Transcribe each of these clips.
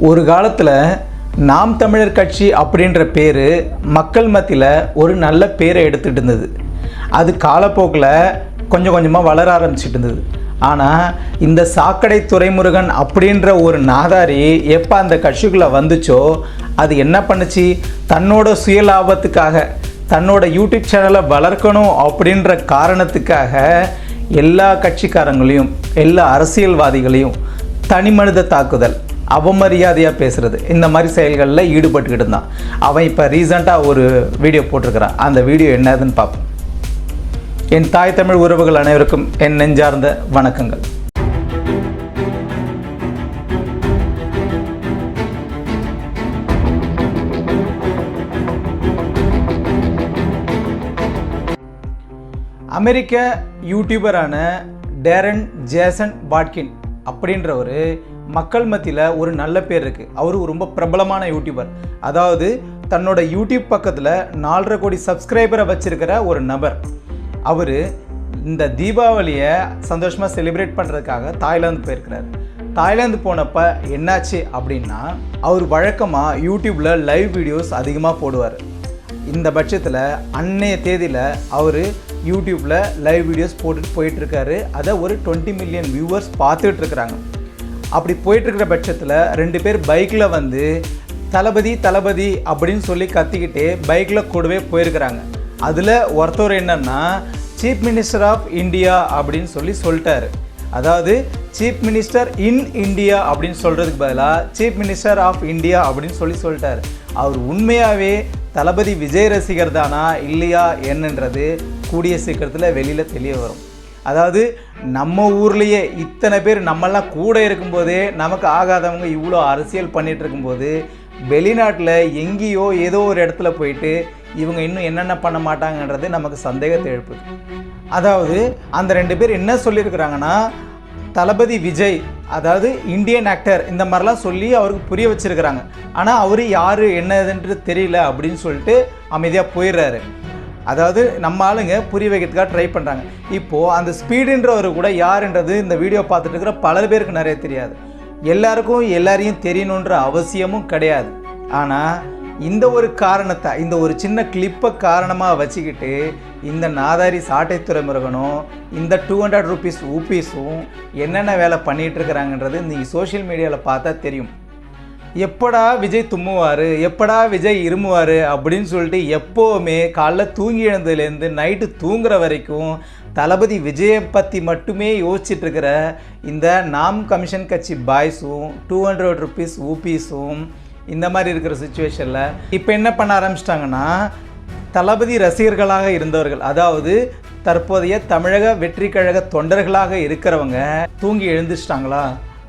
ஒரு காலத்தில் நாம் தமிழர் கட்சி அப்படின்ற பேர் மக்கள் மத்தியில் ஒரு நல்ல பேரை எடுத்துகிட்டு இருந்தது. அது காலப்போக்கில் கொஞ்சம் கொஞ்சமாக வளர ஆரம்பிச்சிட்டு இருந்தது. ஆனால் இந்த சாக்கடை துரைமுருகன் அப்படின்ற ஒரு நாதாரி எப்போ அந்த கட்சிக்குள்ளே வந்துச்சோ அது என்ன பண்ணுச்சு, தன்னோட சுயலாபத்துக்காக தன்னோட யூடியூப் சேனலை வளர்க்கணும் அப்படின்ற காரணத்துக்காக எல்லா கட்சிக்காரங்களையும் எல்லா அரசியல்வாதிகளையும் தனி மனித தாக்குதல், அவமரியாதையாக பேசுகிறது, இந்த மாதிரி செயல்களில் ஈடுபட்டுக்கிட்டு இருந்தான். அவன் இப்போ ரீசெண்டாக ஒரு வீடியோ போட்டிருக்கிறான். அந்த வீடியோ என்னதுன்னு பார்ப்போம். என் தாய் தமிழ் உறவுகள் அனைவருக்கும் என் நெஞ்சார்ந்த வணக்கங்கள். அமெரிக்க யூடியூபரான டேரன் ஜேசன் வாட்கின் அப்படின்ற ஒரு மக்கள் மத்தியில் ஒரு நல்ல பேர் இருக்குது. அவர் ரொம்ப பிரபலமான யூடியூபர். அதாவது தன்னோட யூடியூப் பக்கத்தில் 4.5 கோடி சப்ஸ்கிரைபரை வச்சிருக்கிற ஒரு நபர். அவர் இந்த தீபாவளியை சந்தோஷமாக செலிப்ரேட் பண்ணுறதுக்காக தாய்லாந்து போயிருக்கிறார். தாய்லாந்து போனப்போ என்னாச்சு அப்படின்னா, அவர் வழக்கமாக யூடியூப்பில் லைவ் வீடியோஸ் அதிகமாக போடுவார். இந்த பட்சத்தில் அன்னைய தேதியில் அவர் யூடியூப்பில் லைவ் வீடியோஸ் போட்டுட்டு போயிட்டுருக்காரு. அதை ஒரு 20 மில்லியன் வியூவர்ஸ் பார்த்துட்ருக்குறாங்க. அப்படி போயிட்டுருக்கிற பட்சத்தில் 2 பேர் பைக்கில் வந்து தளபதி தளபதி அப்படின்னு சொல்லி கத்திக்கிட்டு பைக்கில் கூடவே போயிருக்கிறாங்க. அதில் ஒருத்தர் என்னன்னா, சீஃப் மினிஸ்டர் ஆஃப் இந்தியா அப்படின்னு சொல்லிட்டாரு. அதாவது சீஃப் மினிஸ்டர் இன் இந்தியா அப்படின்னு சொல்கிறதுக்கு பதிலாக சீஃப் மினிஸ்டர் ஆஃப் இந்தியா அப்படின்னு சொல்லிட்டாரு. அவர் உண்மையாகவே தளபதி விஜய் ரசிகர் தானா இல்லையா என்னன்றது கூடிய சீக்கிரத்தில் வெளியில் தெரிய வரும். அதாவது நம்ம ஊர்லேயே இத்தனை பேர் நம்மெல்லாம் கூட இருக்கும்போதே நமக்கு ஆகாதவங்க இவ்வளோ அரசியல் பண்ணிகிட்டு இருக்கும்போது, வெளிநாட்டில் எங்கேயோ ஏதோ ஒரு இடத்துல போயிட்டு இவங்க இன்னும் என்னென்ன பண்ண மாட்டாங்கன்றது நமக்கு சந்தேகத்தை எழுப்புது. அதாவது அந்த 2 பேர் என்ன சொல்லியிருக்கிறாங்கன்னா, தளபதி விஜய் அதாவது இந்தியன் ஆக்டர் இந்த மாதிரிலாம் சொல்லி அவருக்கு புரிய வச்சுருக்கிறாங்க. ஆனால் அவர் யார் என்னதுன்றது தெரியல அப்படின்னு சொல்லிட்டு அமைதியாக போயிடுறாரு. அதாவது நம்ம ஆளுங்க புரிய வைக்கிறதுக்காக ட்ரை பண்ணுறாங்க. இப்போது அந்த ஸ்பீடுன்றவர் கூட யாருன்றது இந்த வீடியோ பார்த்துட்டு இருக்கிற பல பேருக்கு நிறைய தெரியாது. எல்லாருக்கும் எல்லாரையும் தெரியணுன்ற அவசியமும் கிடையாது. ஆனால் இந்த ஒரு காரணத்தை, இந்த ஒரு சின்ன கிளிப்பை காரணமாக வச்சுக்கிட்டு இந்த நாதாரி சாட்டை துரைமுருகனும் இந்த 200 rupees ஊப்பீஸும் என்னென்ன வேலை பண்ணிகிட்ருக்கிறாங்கன்றது நீங்கள் சோஷியல் மீடியாவில் பார்த்தா தெரியும். எப்படா விஜய் தும்முவார், எப்படா விஜய் இருமுவார் அப்படின்னு சொல்லிட்டு எப்போவுமே காலைல தூங்கி எழுந்ததுலேருந்து நைட்டு தூங்குற வரைக்கும் தளபதி விஜயை பற்றி மட்டுமே யோசிச்சுட்ருக்கிற இந்த நாம் கமிஷன் கட்சி பாய்ஸும் 200 rupees ஊப்பீஸும் இந்த மாதிரி இருக்கிற சுச்சுவேஷனில் இப்போ என்ன பண்ண ஆரம்பிச்சிட்டாங்கன்னா, தளபதி ரசிகர்களாக இருந்தவர்கள், அதாவது தற்போதைய தமிழக வெற்றி கழக தொண்டர்களாக இருக்கிறவங்க தூங்கி எழுந்துச்சிட்டாங்களா,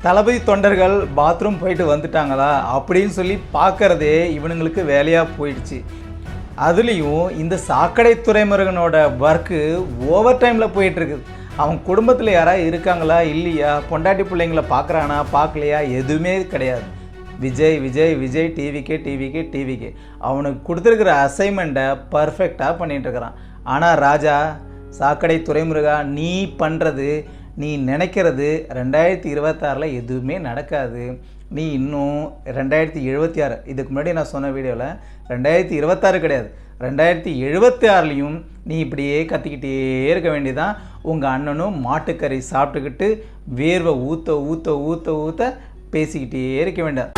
தளபதி தொண்டர்கள் பாத்ரூம் போயிட்டு வந்துட்டாங்களா அப்படின்னு சொல்லி பார்க்குறதே இவனுங்களுக்கு வேலையாக போயிடுச்சு. அதுலேயும் இந்த சாக்கடை துரைமுருகனோட ஒர்க்கு ஓவர் டைமில் போயிட்டுருக்குது. அவன் குடும்பத்தில் யாராவது இருக்காங்களா இல்லையா, பொண்டாட்டி பிள்ளைங்களை பார்க்குறானா பார்க்கலையா, எதுவுமே கிடையாது. விஜய் விஜய் விஜய், டிவிக்கே அவனுக்கு கொடுத்துருக்கிற அசைன்மெண்ட்டை பர்ஃபெக்டாக பண்ணிகிட்ருக்கிறான். ஆனால் ராஜா, சாக்கடை துரைமுருகா, நீ பண்ணுறது, நீ நினைக்கிறது 2026 எதுவுமே நடக்காது. நீ இன்னும் 2076, இதுக்கு முன்னாடி நான் சொன்ன வீடியோவில் 2026 கிடையாது, 2076லையும் நீ இப்படியே கத்திக்கிட்டே இருக்க வேண்டியதான். உங்கள் அண்ணனும் மாட்டுக்கறி சாப்பிட்டுக்கிட்டு வேர்வை ஊற்ற ஊற்ற ஊற்ற ஊற்ற பேசிக்கிட்டே இருக்க வேண்டாம்.